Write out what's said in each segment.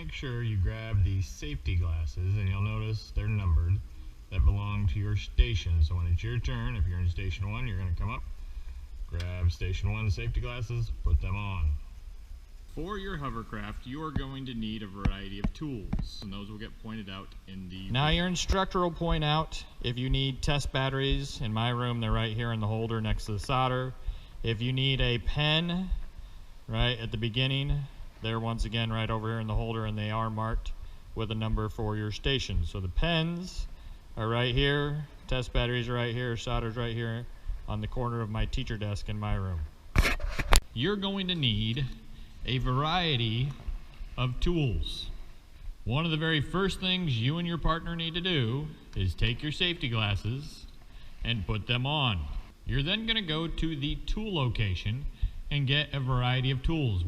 make sure you grab these safety glasses, and you'll notice they're numbered, that belong to your station. So when it's your turn, if you're in station 1, you're going to come up, grab station 1 safety glasses, put them on. For your hovercraft, you are going to need a variety of tools, and those will get pointed out in the... Now your instructor will point out if you need test batteries. In my room, they're right here in the holder next to the solder. If you need a pen, right at the beginning, they're once again right over here in the holder, and they are marked with a number for your station. So the pens are right here, test batteries are right here, solder's right here on the corner of my teacher desk in my room. You're going to need a variety of tools. One of the very first things you and your partner need to do is take your safety glasses and put them on. You're then going to go to the tool location and get a variety of tools.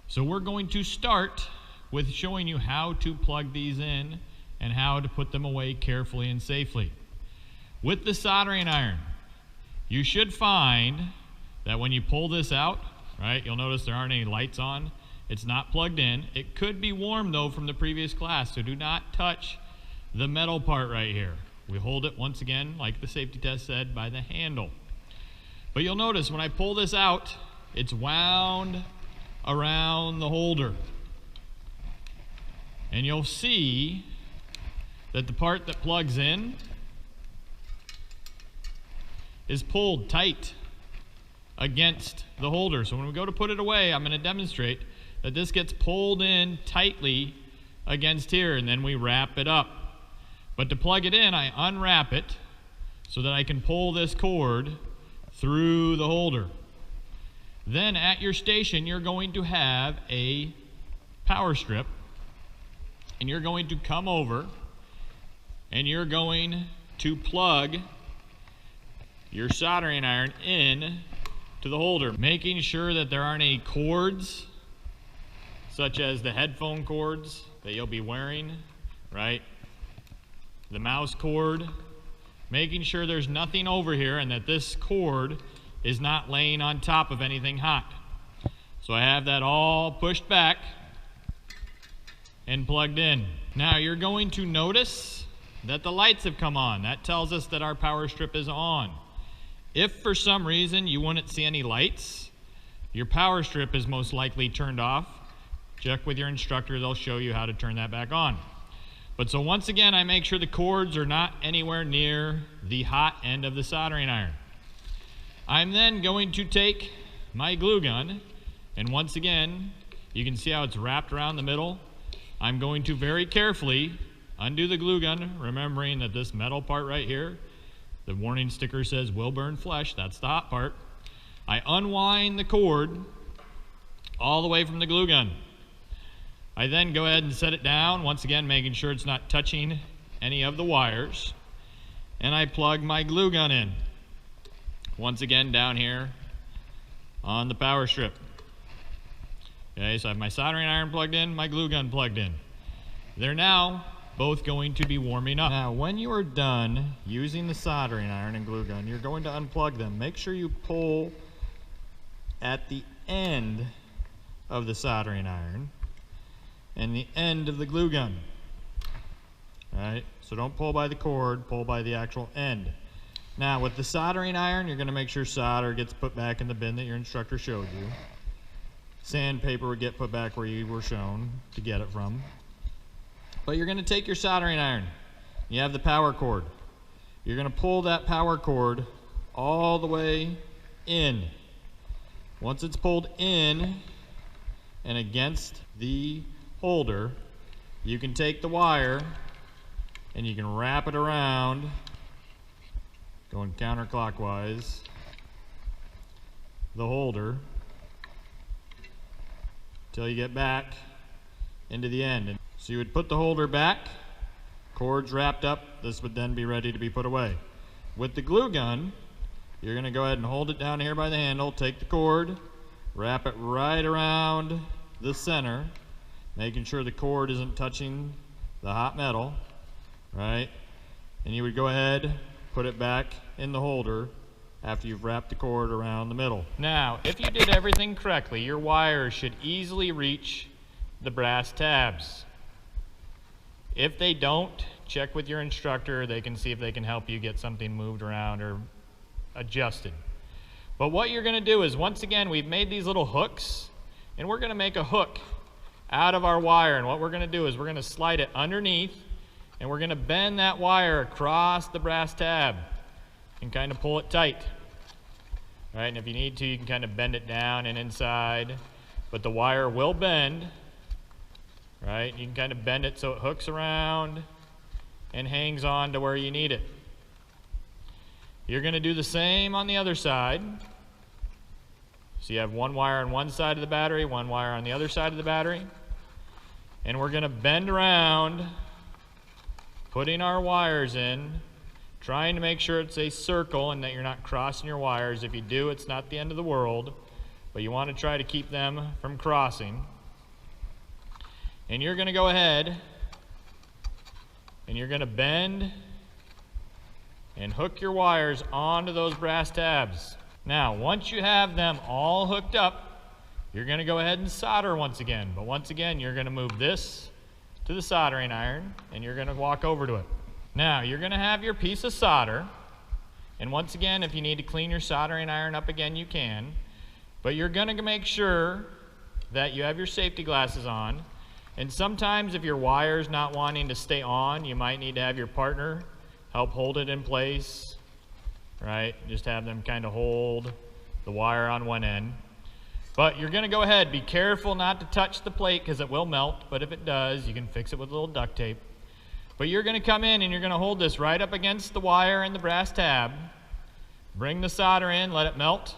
So we're going to start with showing you how to plug these in and how to put them away carefully and safely. With the soldering iron, you should find that when you pull this out, right, you'll notice there aren't any lights on. It's not plugged in. It could be warm though from the previous class, so do not touch the metal part right here. We hold it once again, like the safety test said, by the handle. But you'll notice when I pull this out, it's wound around the holder. And you'll see that the part that plugs in is pulled tight against the holder. So when we go to put it away, I'm going to demonstrate that this gets pulled in tightly against here, and then we wrap it up. But to plug it in, I unwrap it so that I can pull this cord through the holder. Then at your station, you're going to have a power strip, and you're going to come over and you're going to plug your soldering iron in to the holder, making sure that there aren't any cords, such as the headphone cords that you'll be wearing, right? The mouse cord, making sure there's nothing over here and that this cord is not laying on top of anything hot. So I have that all pushed back and plugged in. Now you're going to notice that the lights have come on. That tells us that our power strip is on. If for some reason you wouldn't see any lights, your power strip is most likely turned off. Check with your instructor, they'll show you how to turn that back on. But so once again, I make sure the cords are not anywhere near the hot end of the soldering iron. I'm then going to take my glue gun, and once again, you can see how it's wrapped around the middle. I'm going to very carefully undo the glue gun, remembering that this metal part right here, the warning sticker says will burn flesh, that's the hot part. I unwind the cord all the way from the glue gun. I then go ahead and set it down, once again making sure it's not touching any of the wires, and I plug my glue gun in. Once again down here on the power strip. Okay, so I have my soldering iron plugged in, my glue gun plugged in. They're now both going to be warming up. Now when you are done using the soldering iron and glue gun, you're going to unplug them. Make sure you pull at the end of the soldering iron and the end of the glue gun. Alright, so don't pull by the cord, pull by the actual end. Now with the soldering iron, you're going to make sure solder gets put back in the bin that your instructor showed you. Sandpaper would get put back where you were shown to get it from. But you're going to take your soldering iron. You have the power cord. You're going to pull that power cord all the way in. Once it's pulled in and against the holder, you can take the wire and you can wrap it around, going counterclockwise, the holder until you get back into the end. So you would put the holder back, cords wrapped up, this would then be ready to be put away. With the glue gun, you're going to go ahead and hold it down here by the handle, take the cord, wrap it right around the center, making sure the cord isn't touching the hot metal, right? And you would go ahead, put it back in the holder after you've wrapped the cord around the middle. Now, if you did everything correctly, your wires should easily reach the brass tabs. If they don't, check with your instructor. They can see if they can help you get something moved around or adjusted. But what you're going to do is, once again, we've made these little hooks, and we're going to make a hook out of our wire. And what we're going to do is we're going to slide it underneath, and we're going to bend that wire across the brass tab and kind of pull it tight. All right, and if you need to, you can kind of bend it down and inside, but the wire will bend. Right? You can kind of bend it so it hooks around and hangs on to where you need it. You're going to do the same on the other side. So you have one wire on one side of the battery, one wire on the other side of the battery. And we're going to bend around, putting our wires in, trying to make sure it's a circle and that you're not crossing your wires. If you do, it's not the end of the world, but you want to try to keep them from crossing. And you're going to go ahead and you're going to bend and hook your wires onto those brass tabs. Now, once you have them all hooked up, you're going to go ahead and solder once again. But once again, you're going to move this to the soldering iron and you're going to walk over to it. Now, you're going to have your piece of solder. And once again, if you need to clean your soldering iron up again, you can. But you're going to make sure that you have your safety glasses on. And sometimes if your wire's not wanting to stay on, you might need to have your partner help hold it in place, right? Just have them kind of hold the wire on one end. But you're going to go ahead, be careful not to touch the plate because it will melt, but if it does, you can fix it with a little duct tape. But you're going to come in and you're going to hold this right up against the wire and the brass tab. Bring the solder in, let it melt.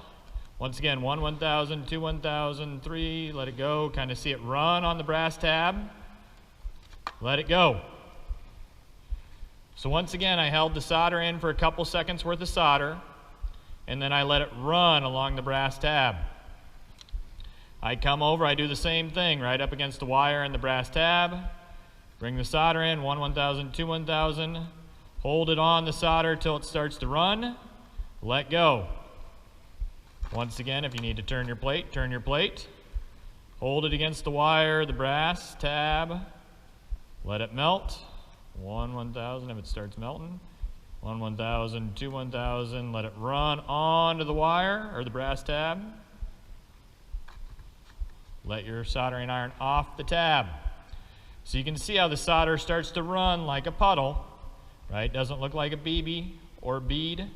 Once again, 1 1000, 2 1000, 3, let it go. Kind of see it run on the brass tab. Let it go. So once again, I held the solder in for a couple seconds worth of solder, and then I let it run along the brass tab. I come over, I do the same thing, right up against the wire and the brass tab. Bring the solder in, 1 1000, 2 1000. Hold it on the solder till it starts to run. Let go. Once again, if you need to turn your plate, turn your plate. Hold it against the wire, the brass tab. Let it melt. 1 1000 if it starts melting. 1 1000, 2 1000. Let it run onto the wire or the brass tab. Let your soldering iron off the tab. So you can see how the solder starts to run like a puddle, right? Doesn't look like a BB or bead.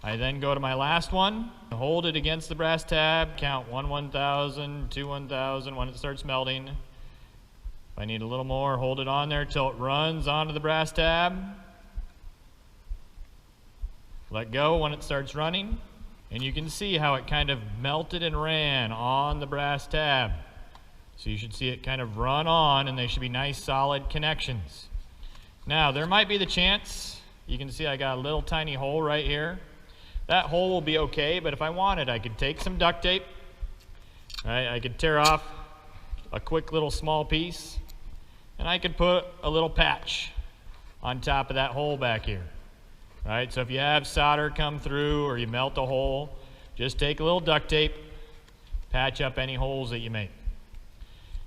I then go to my last one, hold it against the brass tab, count 1 1000, 2 1000 when it starts melting. If I need a little more, hold it on there till it runs onto the brass tab. Let go when it starts running. And you can see how it kind of melted and ran on the brass tab. So you should see it kind of run on, and they should be nice solid connections. Now, there might be the chance, you can see I got a little tiny hole right here. That hole will be okay, but if I wanted, I could take some duct tape, right? I could tear off a quick little small piece, and I could put a little patch on top of that hole back here, right? So if you have solder come through or you melt a hole, just take a little duct tape, patch up any holes that you make.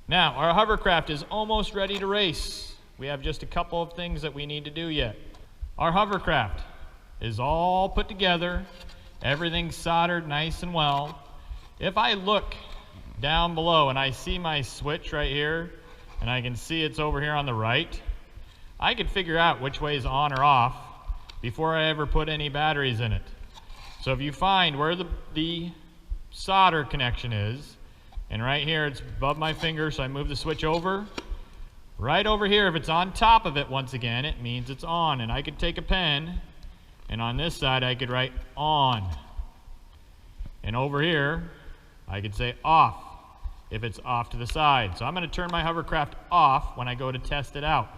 Now, our hovercraft is almost ready to race. We have just a couple of things that we need to do yet. Our hovercraft is all put together, everything's soldered nice and well. If I look down below and I see my switch right here, and I can see it's over here on the right, I could figure out which way is on or off before I ever put any batteries in it. So if you find where the solder connection is, and right here it's above my finger, so I move the switch over, right over here, if it's on top of it once again, it means it's on. And I could take a pen, and on this side I could write on. And over here, I could say off if it's off to the side. So I'm going to turn my hovercraft off when I go to test it out.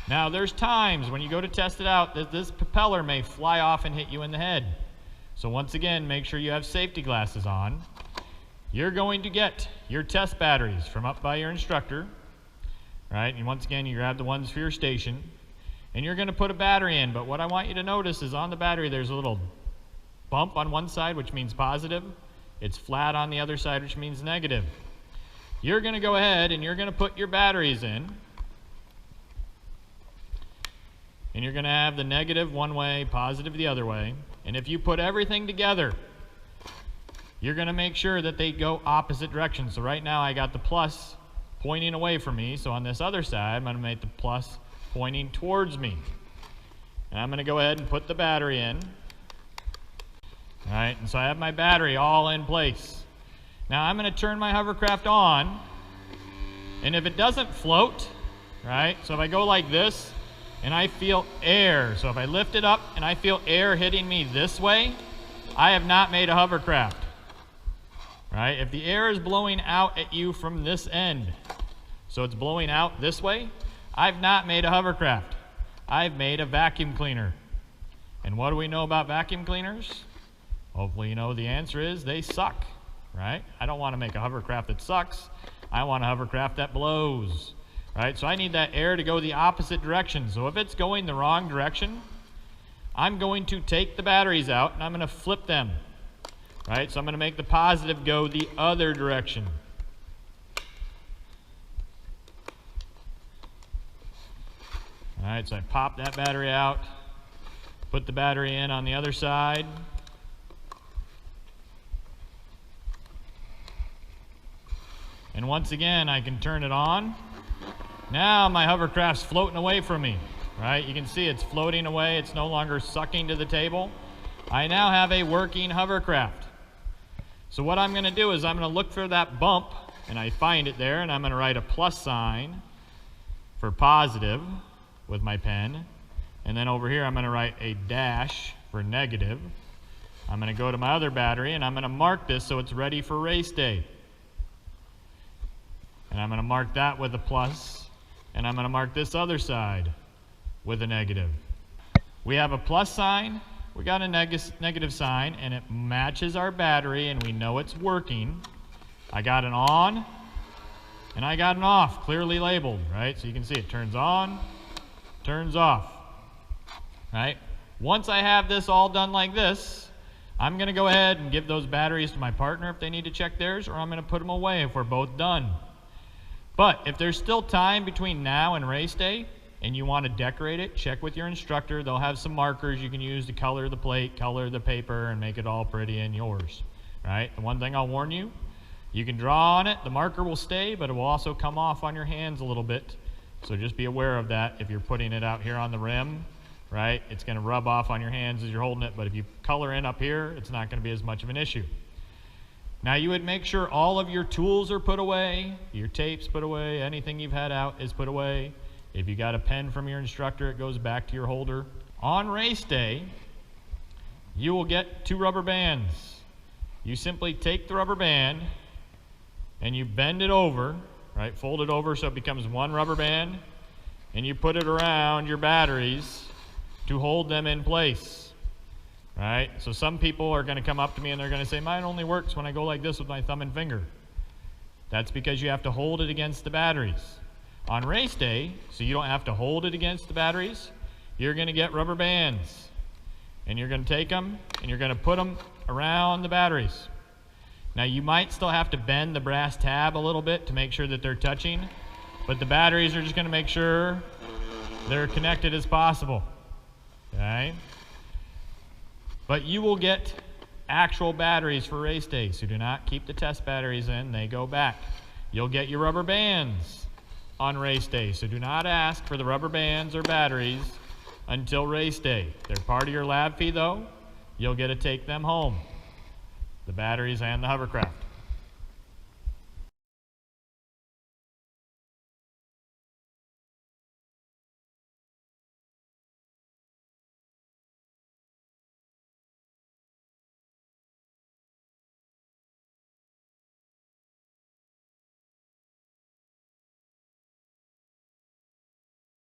Now there's times when you go to test it out that this propeller may fly off and hit you in the head. So once again, make sure you have safety glasses on. You're going to get your test batteries from up by your instructor, right? And once again, you grab the ones for your station, and you're going to put a battery in. But what I want you to notice is on the battery, there's a little bump on one side, which means positive. It's flat on the other side, which means negative. You're going to go ahead and you're going to put your batteries in. and you're going to have the negative one way, positive the other way. And if you put everything together, you're going to make sure that they go opposite directions. So right now I got the plus pointing away from me. So on this other side, I'm going to make the plus pointing towards me. And I'm going to go ahead and put the battery in. All right, and so I have my battery all in place. Now I'm going to turn my hovercraft on. And if it doesn't float, right, so if I go like this and I feel air, so if I lift it up and I feel air hitting me this way, I have not made a hovercraft. Right? If the air is blowing out at you from this end, so it's blowing out this way, I've not made a hovercraft. I've made a vacuum cleaner. And what do we know about vacuum cleaners? Hopefully you know the answer is they suck. Right? I don't want to make a hovercraft that sucks. I want a hovercraft that blows. Right? So I need that air to go the opposite direction. So if it's going the wrong direction, I'm going to take the batteries out and I'm going to flip them. Right? So I'm going to make the positive go the other direction. All right, so I pop that battery out, put the battery in on the other side. And once again, I can turn it on. Now my hovercraft's floating away from me. Right? You can see it's floating away. It's no longer sucking to the table. I now have a working hovercraft. So what I'm going to do is I'm going to look for that bump, and I find it there, and I'm going to write a plus sign for positive with my pen. And then over here I'm going to write a dash for negative. I'm going to go to my other battery, and I'm going to mark this so it's ready for race day. And I'm going to mark that with a plus, and I'm going to mark this other side with a negative. We have a plus sign. We got a negative sign, and it matches our battery, and we know it's working. I got an on, and I got an off, clearly labeled, right? So you can see it turns on, turns off, right? Once I have this all done like this, I'm going to go ahead and give those batteries to my partner if they need to check theirs, or I'm going to put them away if we're both done. But if there's still time between now and race day, and you want to decorate it, check with your instructor. They'll have some markers you can use to color the plate, color the paper, and make it all pretty and yours. Right? The one thing I'll warn you, you can draw on it, the marker will stay, but it will also come off on your hands a little bit. So just be aware of that if you're putting it out here on the rim, right? It's going to rub off on your hands as you're holding it, but if you color in up here, it's not going to be as much of an issue. Now you would make sure all of your tools are put away, your tapes put away, anything you've had out is put away. If you got a pen from your instructor, it goes back to your holder. On race day, you will get 2 rubber bands. You simply take the rubber band and you bend it over, right? Fold it over so it becomes 1 rubber band, and you put it around your batteries to hold them in place, right? So some people are going to come up to me and they're going to say, mine only works when I go like this with my thumb and finger. That's because you have to hold it against the batteries. On race day, so you don't have to hold it against the batteries, you're going to get rubber bands. And you're going to take them and you're going to put them around the batteries. Now you might still have to bend the brass tab a little bit to make sure that they're touching, but the batteries are just going to make sure they're connected as possible. Okay? But you will get actual batteries for race day, so do not keep the test batteries in, they go back. You'll get your rubber bands on race day, so do not ask for the rubber bands or batteries until race day. They're part of your lab fee though. You'll get to take them home, the batteries and the hovercraft.